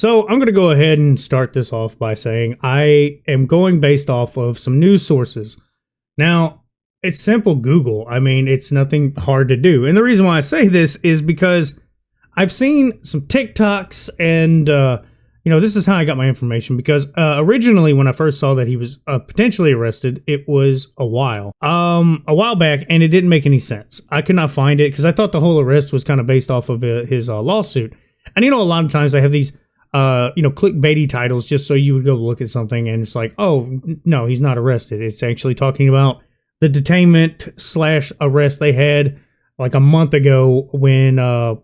So I'm going to go ahead and start this off by saying I am going based off of some news sources. Now, it's simple Google. I mean, it's nothing hard to do. And the reason why I say this is because I've seen some TikToks and, this is how I got my information. Because originally when I first saw that he was potentially arrested, it was a while back, and it didn't make any sense. I could not find it because I thought the whole arrest was kind of based off of his lawsuit. And, a lot of times they have these clickbaity titles just so you would go look at something and it's like, oh, no, he's not arrested. It's actually talking about the detainment / arrest they had like a month ago when I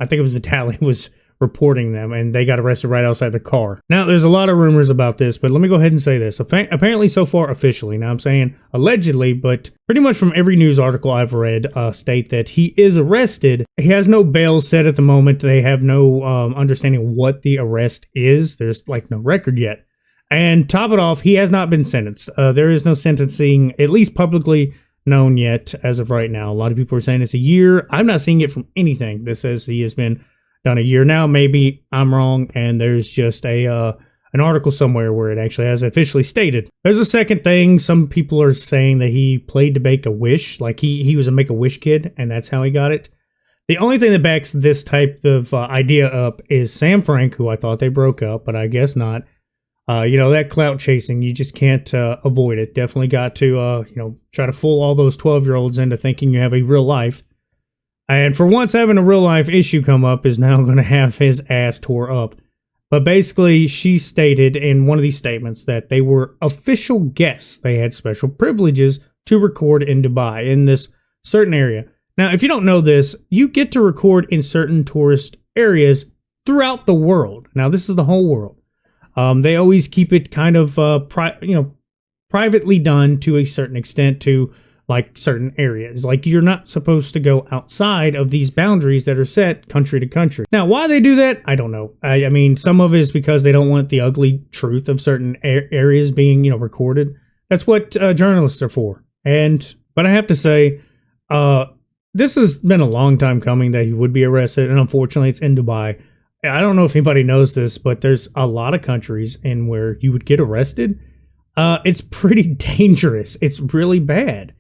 think it was Vitaly was reporting them and they got arrested right outside the car. Now, there's a lot of rumors about this, but let me go ahead and say this. Apparently so far officially, now I'm saying allegedly, but pretty much from every news article I've read state that he is arrested. He has no bail set at the moment. They have no understanding what the arrest is. There's like no record yet. And top it off, he has not been sentenced. There is no sentencing, at least publicly known yet as of right now. A lot of people are saying it's a year. I'm not seeing it from anything that says he has been done a year now. Maybe I'm wrong, and there's just an article somewhere where it actually has officially stated. There's a second thing. Some people are saying that he played to make a wish, like he was a Make-A-Wish kid, and that's how he got it. The only thing that backs this type of idea up is Sam Frank, who I thought they broke up, but I guess not. That clout chasing, you just can't avoid it. Definitely got to, try to fool all those 12-year-olds into thinking you have a real life. And for once, having a real life issue come up is now going to have his ass tore up. But basically, she stated in one of these statements that they were official guests. They had special privileges to record in Dubai, in this certain area. Now, if you don't know this, you get to record in certain tourist areas throughout the world. Now, this is the whole world. They always keep it kind of, privately done to a certain extent to like certain areas. Like you're not supposed to go outside of these boundaries that are set country to country. Now, why they do that, I don't know. I mean, some of it is because they don't want the ugly truth of certain areas being, recorded. That's what journalists are for. But I have to say, this has been a long time coming that he would be arrested, and unfortunately it's in Dubai. I don't know if anybody knows this, but there's a lot of countries in where you would get arrested. It's pretty dangerous. It's really bad.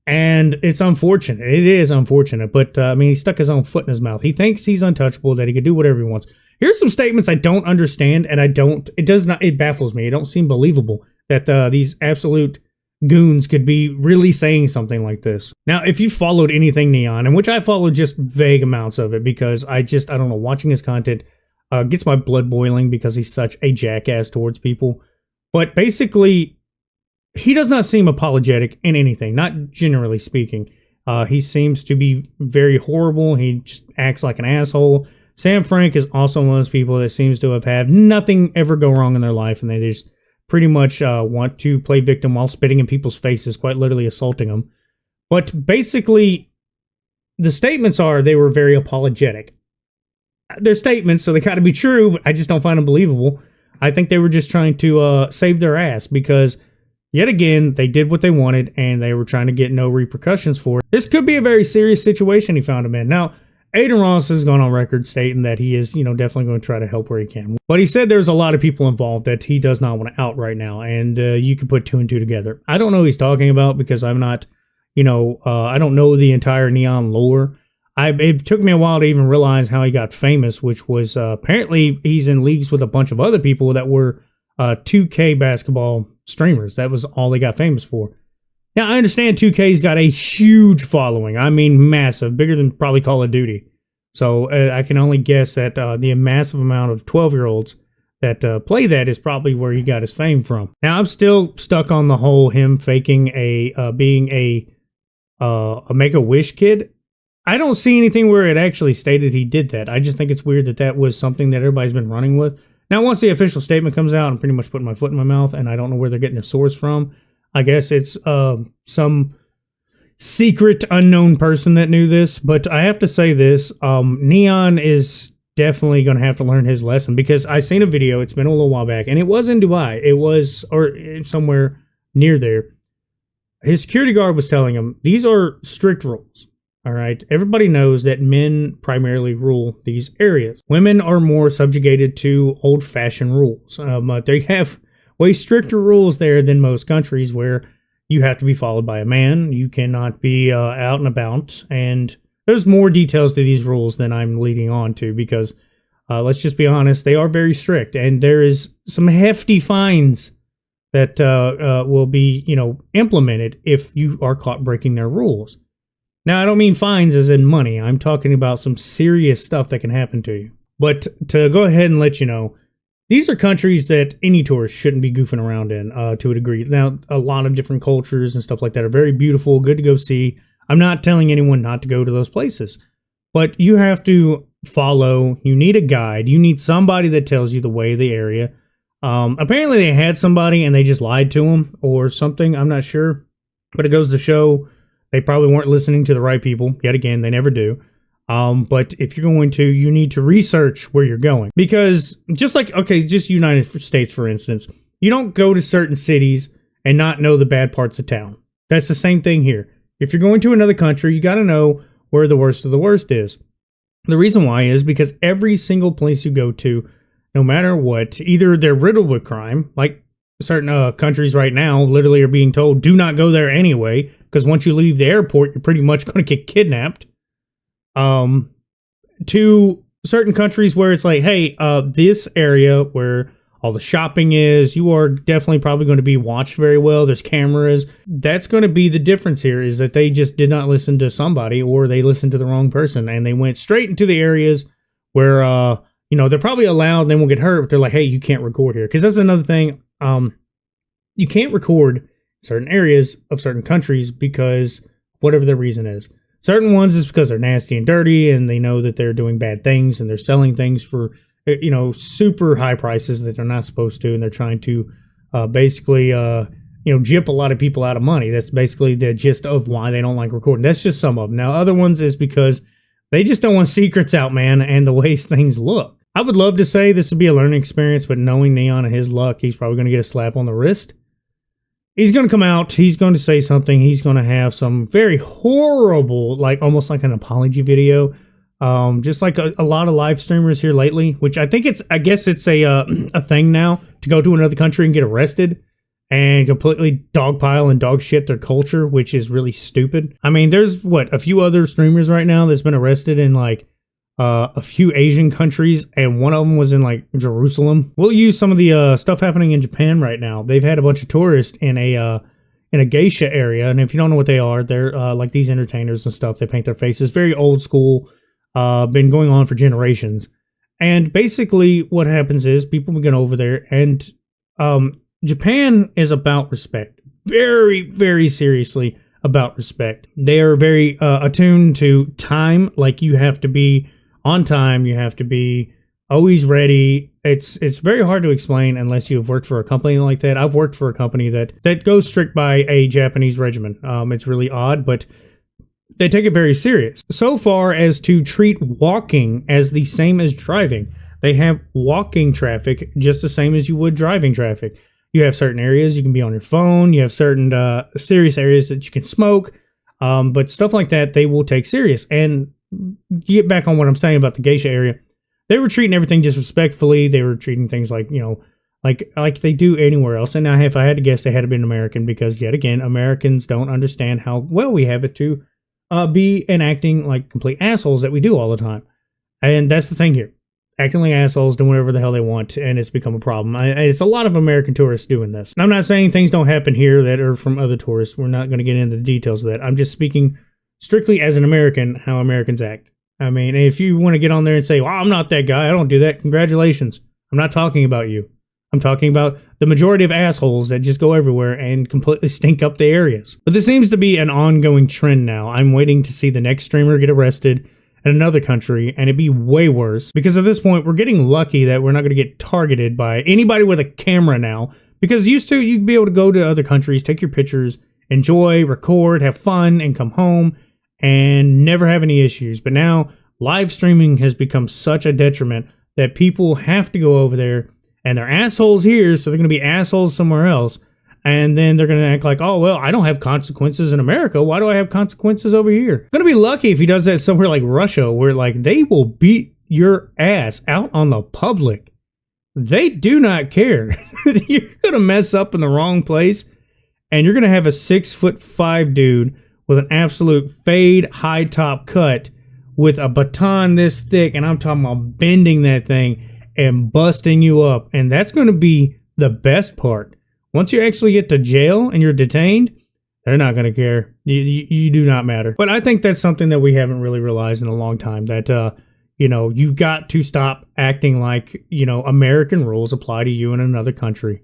And it's unfortunate. It is unfortunate. But, he stuck his own foot in his mouth. He thinks he's untouchable, that he can do whatever he wants. Here's some statements I don't understand, and it baffles me. It don't seem believable that these absolute goons could be really saying something like this. Now, if you followed anything N3on, and which I followed just vague amounts of it, because I don't know, watching his content gets my blood boiling because he's such a jackass towards people. But basically, he does not seem apologetic in anything, not generally speaking. He seems to be very horrible. He just acts like an asshole. Sam Frank is also one of those people that seems to have had nothing ever go wrong in their life, and they just pretty much want to play victim while spitting in people's faces, quite literally assaulting them. But basically, the statements are they were very apologetic. They're statements, so they got to be true, but I just don't find them believable. I think they were just trying to save their ass because, yet again, they did what they wanted, and they were trying to get no repercussions for it. This could be a very serious situation he found him in. Now, Aiden Ross has gone on record stating that he is, definitely going to try to help where he can. But he said there's a lot of people involved that he does not want to out right now, and you can put 2 and 2 together. I don't know who he's talking about because I'm not, I don't know the entire N3on lore. It took me a while to even realize how he got famous, which was apparently he's in leagues with a bunch of other people that were 2K basketball streamers. That was all they got famous for. Now, I understand 2K's got a huge following. I mean, massive, bigger than probably Call of Duty. So I can only guess that the massive amount of 12-year-olds that play that is probably where he got his fame from. Now, I'm still stuck on the whole him faking being a Make-A-Wish kid. I don't see anything where it actually stated he did that. I just think it's weird that that was something that everybody's been running with. Now, once the official statement comes out, I'm pretty much putting my foot in my mouth, and I don't know where they're getting their source from. I guess it's some secret unknown person that knew this, but I have to say this, N3on is definitely going to have to learn his lesson because I seen a video, it's been a little while back, and it was in Dubai. It was, or somewhere near there. His security guard was telling him, these are strict rules. All right. Everybody knows that men primarily rule these areas. Women are more subjugated to old fashioned rules. They have way stricter rules there than most countries where you have to be followed by a man. You cannot be out and about. And there's more details to these rules than I'm leading on to because let's just be honest, they are very strict. And there is some hefty fines that will be, implemented if you are caught breaking their rules. Now, I don't mean fines as in money. I'm talking about some serious stuff that can happen to you. But to go ahead and let you know, these are countries that any tourist shouldn't be goofing around in to a degree. Now, a lot of different cultures and stuff like that are very beautiful, good to go see. I'm not telling anyone not to go to those places. But you have to follow. You need a guide. You need somebody that tells you the way of the area. Apparently, they had somebody and they just lied to them or something. I'm not sure. But it goes to show they probably weren't listening to the right people. Yet again, they never do. But if you're going to, you need to research where you're going. Because just United States, for instance, you don't go to certain cities and not know the bad parts of town. That's the same thing here. If you're going to another country, you got to know where the worst of the worst is. The reason why is because every single place you go to, no matter what, either they're riddled with crime, like certain countries right now literally are being told, do not go there anyway, because once you leave the airport, you're pretty much going to get kidnapped. To certain countries where it's like, hey, this area where all the shopping is, you are definitely probably going to be watched very well. There's cameras. That's going to be the difference here, is that they just did not listen to somebody, or they listened to the wrong person, and they went straight into the areas where, they're probably allowed and they won't get hurt, but they're like, hey, you can't record here. Because that's another thing. You can't record certain areas of certain countries because whatever the reason is. Certain ones is because they're nasty and dirty and they know that they're doing bad things and they're selling things for, super high prices that they're not supposed to. And they're trying to basically, gyp a lot of people out of money. That's basically the gist of why they don't like recording. That's just some of them. Now, other ones is because they just don't want secrets out, man, and the way things look. I would love to say this would be a learning experience, but knowing N3on and his luck, he's probably going to get a slap on the wrist. He's going to come out, he's going to say something, he's going to have some very horrible, like almost like an apology video. Just like a lot of live streamers here lately, which I guess it's a thing now to go to another country and get arrested and completely dogpile and dog shit their culture, which is really stupid. I mean, there's a few other streamers right now that's been arrested in like a few Asian countries, and one of them was in like Jerusalem. We'll use some of the stuff happening in Japan right now. They've had a bunch of tourists in a geisha area, and if you don't know what they are, they're like these entertainers and stuff. They paint their faces, very old school, been going on for generations. And basically what happens is people get over there, and Japan is about respect. Very, very seriously about respect. They are very attuned to time. Like, you have to be on time. You have to be always ready. It's very hard to explain unless you've worked for a company like that. I've worked for a company that goes strict by a Japanese regimen. It's really odd, but they take it very serious. So far as to treat walking as the same as driving. They have walking traffic just the same as you would driving traffic. You have certain areas you can be on your phone. You have certain serious areas that you can smoke. But stuff like that, they will take serious. And get back on what I'm saying about the geisha area. They were treating everything disrespectfully. They were treating things like, like they do anywhere else. And if I had to guess, they had to be an American, because yet again, Americans don't understand how well we have it to be and acting like complete assholes that we do all the time. And that's the thing here. Acting like assholes, doing whatever the hell they want, and it's become a problem. It's a lot of American tourists doing this. And I'm not saying things don't happen here that are from other tourists. We're not going to get into the details of that. I'm just speaking strictly as an American, how Americans act. I mean, if you want to get on there and say, well, I'm not that guy, I don't do that, congratulations. I'm not talking about you. I'm talking about the majority of assholes that just go everywhere and completely stink up the areas. But this seems to be an ongoing trend now. I'm waiting to see the next streamer get arrested in another country, and it'd be way worse, because at this point we're getting lucky that we're not going to get targeted by anybody with a camera now, because used to you'd be able to go to other countries, take your pictures, enjoy, record, have fun, and come home and never have any issues. But now live streaming has become such a detriment that people have to go over there, and they're assholes here, so they're going to be assholes somewhere else. And then they're going to act like, oh, well, I don't have consequences in America. Why do I have consequences over here? Going to be lucky if he does that somewhere like Russia, where like they will beat your ass out on the public. They do not care. You're going to mess up in the wrong place, and you're going to have a 6'5" dude with an absolute fade high top cut with a baton this thick, and I'm talking about bending that thing and busting you up. And that's going to be the best part. Once you actually get to jail and you're detained, they're not going to care. You do not matter. But I think that's something that we haven't really realized in a long time, that, you got to stop acting like, American rules apply to you in another country.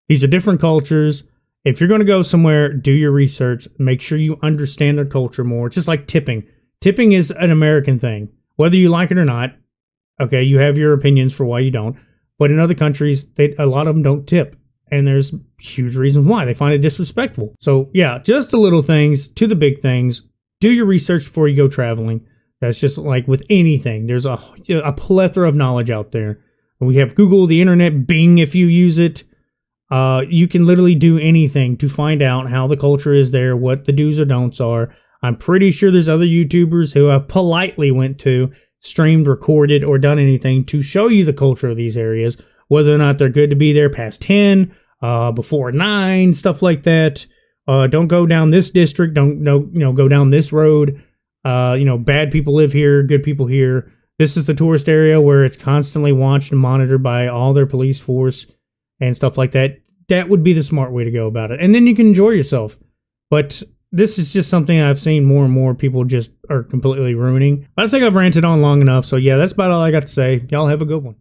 These are different cultures. If you're going to go somewhere, do your research. Make sure you understand their culture more. It's just like tipping. Tipping is an American thing. Whether you like it or not, okay, you have your opinions for why you don't. But in other countries, a lot of them don't tip. And there's huge reasons why. They find it disrespectful. So, yeah, just the little things to the big things. Do your research before you go traveling. That's just like with anything. There's a plethora of knowledge out there. We have Google, the internet, Bing if you use it. You can literally do anything to find out how the culture is there, what the do's or don'ts are. I'm pretty sure there's other YouTubers who have politely went to, streamed, recorded, or done anything to show you the culture of these areas, whether or not they're good to be there past 10, before 9, stuff like that. Don't go down this district. Don't go down this road. Bad people live here, good people here. This is the tourist area where it's constantly watched and monitored by all their police force and stuff like that. That would be the smart way to go about it. And then you can enjoy yourself. But this is just something I've seen more and more people just are completely ruining. I think I've ranted on long enough. So yeah, that's about all I got to say. Y'all have a good one.